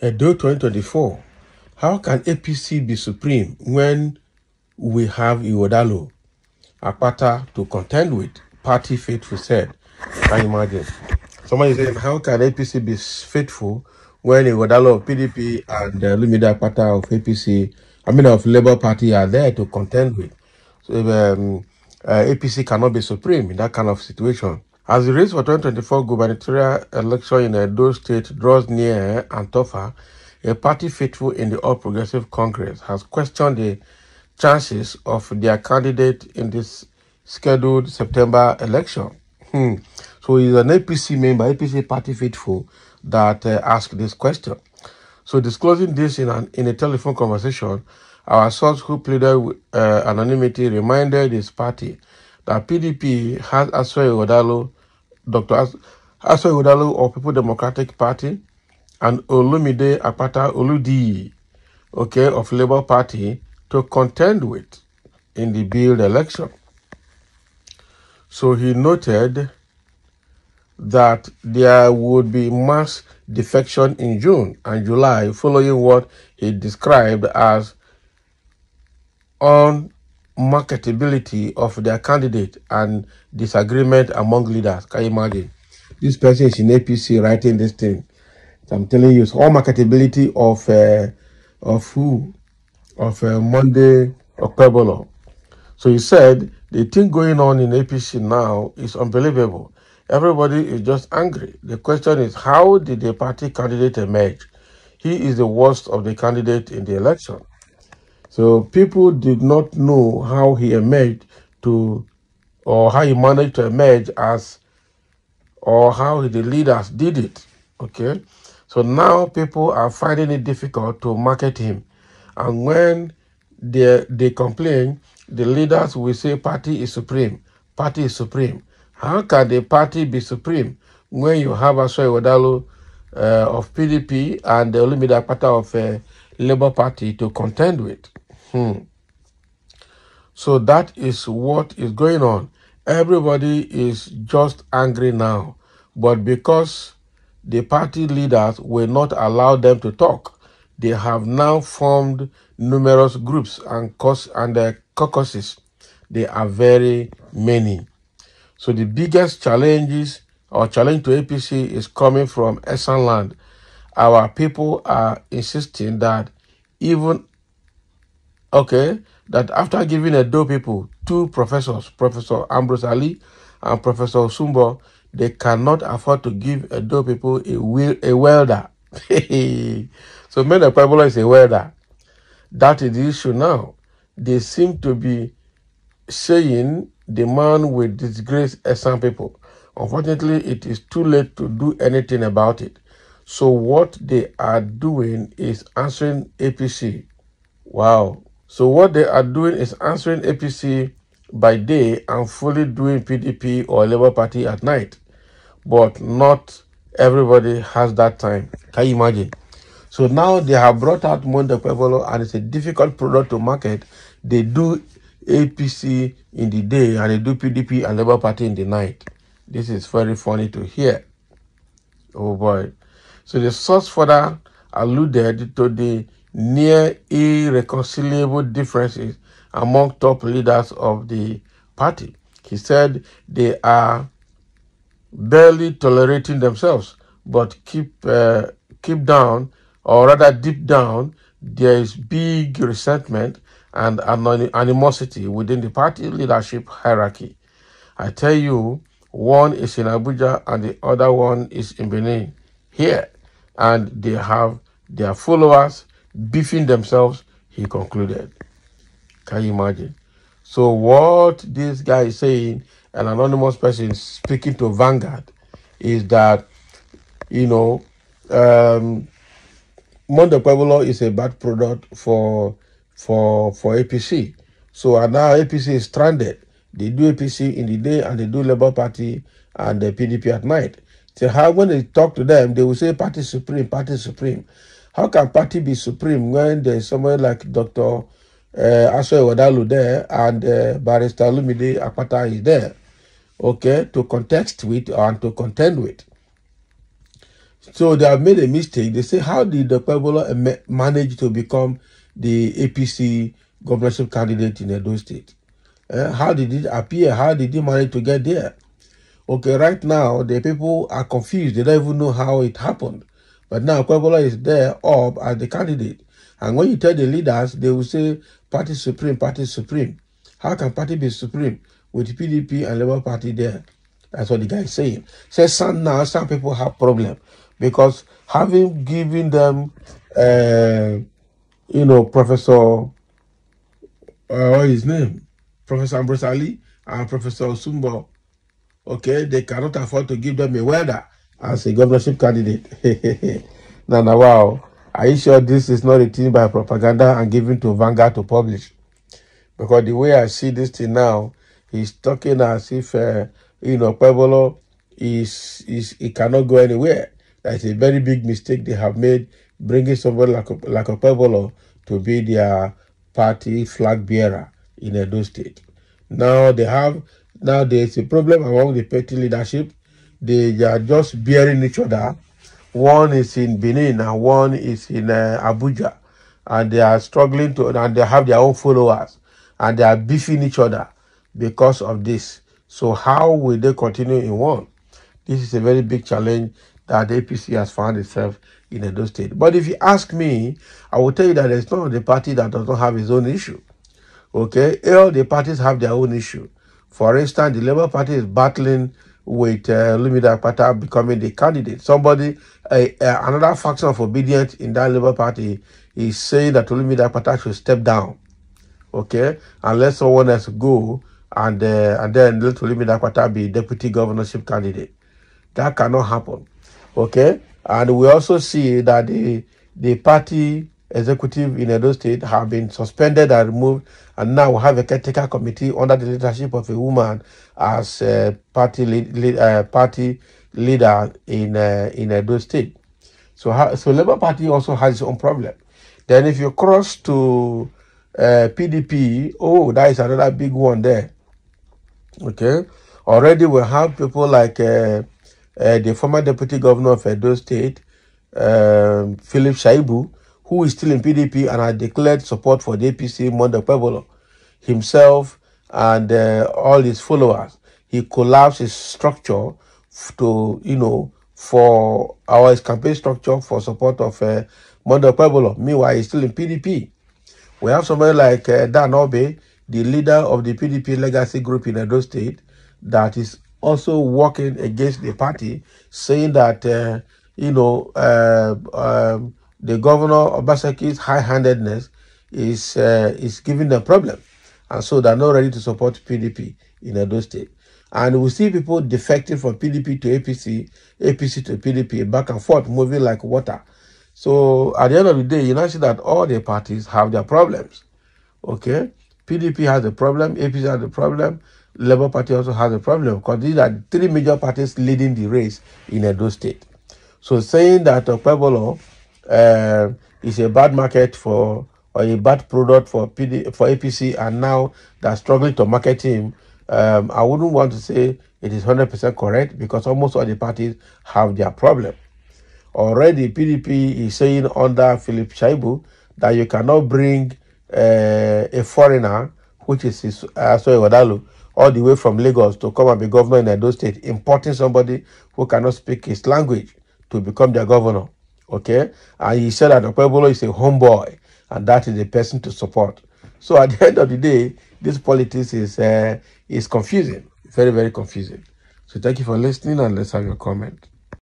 Edo 2024. How can APC be supreme when we have Iwodalo-Apc to contend with? Party faithful said. Can you imagine? Somebody saying, how can APC be faithful when Iwodalo of PDP and Lumide Apc of APC, of Labour Party are there to contend with? So APC cannot be supreme in that kind of situation. As the race for 2024 gubernatorial election in Edo State draws near and tougher, a party faithful in the All Progressive Congress has questioned the chances of their candidate in this scheduled September election. So he's an APC member, APC party faithful, that asked this question. So disclosing this in a telephone conversation, our source who pleaded with, anonymity reminded his party that PDP has Dr. Aswa Iwodalo of People Democratic Party and Olumide Apc Oludi, of Labour Party to contend with in the billed election. So he noted that there would be mass defection in June and July following what he described as unmarketability of their candidate and disagreement among leaders. Can you imagine? This person is in APC writing this thing. So I'm telling you, it's all marketability of who? Of Monday Okpebholo. So he said, the thing going on in APC now is unbelievable. Everybody is just angry. The question is, how did the party candidate emerge? He is the worst of the candidate in the election. So people did not know how he emerged or how he managed to emerge or how the leaders did it. Okay. So now people are finding it difficult to market him. And when they complain, the leaders will say party is supreme. Party is supreme. How can the party be supreme when you have Aswa Iwodalo of PDP and Olumide Apc of Labour Party to contend with? So that is what is going on. Everybody is just angry now. But because the party leaders will not allow them to talk, they have now formed numerous groups and caucuses. They are very many. So the biggest challenge to APC is coming from Esan land. Our people are insisting that that after giving Edo people two professors, Professor Ambrose Ali and Professor Osumbo, they cannot afford to give Edo people a welder. So Mende Okpebholo is a welder. That is the issue now. They seem to be saying the man will disgrace Esan people. Unfortunately, it is too late to do anything about it. So what they are doing is answering APC. Wow. So what they are doing is answering APC by day and fully doing PDP or Labour Party at night. But not everybody has that time. Can you imagine? So now they have brought out Mende Okpebholo and it's a difficult product to market. They do APC in the day and they do PDP and Labour Party in the night. This is very funny to hear. Oh boy. So the source further alluded to the near irreconcilable differences among top leaders of the party. He said they are barely tolerating themselves, but deep down, there is big resentment and animosity within the party leadership hierarchy. I tell you, one is in Abuja and the other one is in Benin here, and they have their followers beefing themselves, he concluded. Can you imagine? So what this guy is saying, an anonymous person speaking to Vanguard, is that, Mende Okpebholo is a bad product for APC. So now APC is stranded. They do APC in the day and they do Labour Party and the PDP at night. So how when they talk to them, they will say party supreme, party supreme. How can party be supreme when there's someone like Dr. Aswa Iwodalo there and Barrister Olumide Apc is there, to contest with and to contend with? So they have made a mistake. They say, how did Okpebholo manage to become the APC governorship candidate in Edo State? How did it appear? How did he manage to get there? Okay, right now, the people are confused. They don't even know how it happened. But now Okpebholo is there up as the candidate. And when you tell the leaders, they will say, party supreme, party supreme. How can party be supreme with PDP and Labour Party there? That's what the guy is saying. Says some people have problem because having given them, Professor, what is his name? Professor Ambrose Ali and Professor Osumbo, okay, they cannot afford to give them a welder as a governorship candidate. Now, wow. Are you sure this is not written by propaganda and given to Vanguard to publish? Because the way I see this thing now, he's talking as if, Okpebholo he cannot go anywhere. That's a very big mistake they have made, bringing somebody like Okpebholo to be their party flag bearer in Edo State. Now there's a problem among the party leadership. They are just bearing each other. One is in Benin and one is in Abuja, and they are struggling and they have their own followers, and they are beefing each other because of this. So how will they continue in one? This is a very big challenge that the APC has found itself in Edo State. But if you ask me, I will tell you that there's none of the party that does not have its own issue. Okay, all the parties have their own issue. For instance, the Labour Party is battling with Laments Akpata becoming the candidate. Another faction of obedience in that Labour Party is saying that Laments Akpata should step down. Okay, and let someone else go, and then let Laments Akpata be deputy governorship candidate. That cannot happen. Okay, and we also see that the party executive in Edo State have been suspended and removed, and now we have a caretaker committee under the leadership of a woman as party leader in Edo State. So Labour Party also has its own problem. Then if you cross to PDP, oh, that is another big one there. Okay, already we have people like the former deputy governor of Edo State, Philip Shaibu, who is still in PDP and had declared support for the APC, Okpebholo himself and all his followers. He collapsed his structure for his campaign structure for support of Okpebholo. Meanwhile, he's still in PDP. We have somebody like Dan Obe, the leader of the PDP legacy group in Edo State, that is also working against the party, saying that, the governor Obaseki's high-handedness is giving them problem, and so they're not ready to support PDP in Edo State. And we see people defecting from PDP to APC, APC to PDP, back and forth, moving like water. So at the end of the day, you now see that all the parties have their problems. Okay, PDP has a problem, APC has a problem, Labour Party also has a problem, because these are three major parties leading the race in Edo State. So saying that Okpebholo is a bad market or a bad product for APC, and now they're struggling to market him, I wouldn't want to say it is 100% correct, because almost all the parties have their problem. Already PDP is saying under Philip Shaibu that you cannot bring a foreigner, which is Wadalu, all the way from Lagos to come and be governor in Edo State, importing somebody who cannot speak his language to become their governor. Okay, and he said that Okpebholo is a homeboy, and that is the person to support. So at the end of the day, this politics is confusing, very, very confusing. So thank you for listening, and let's have your comment.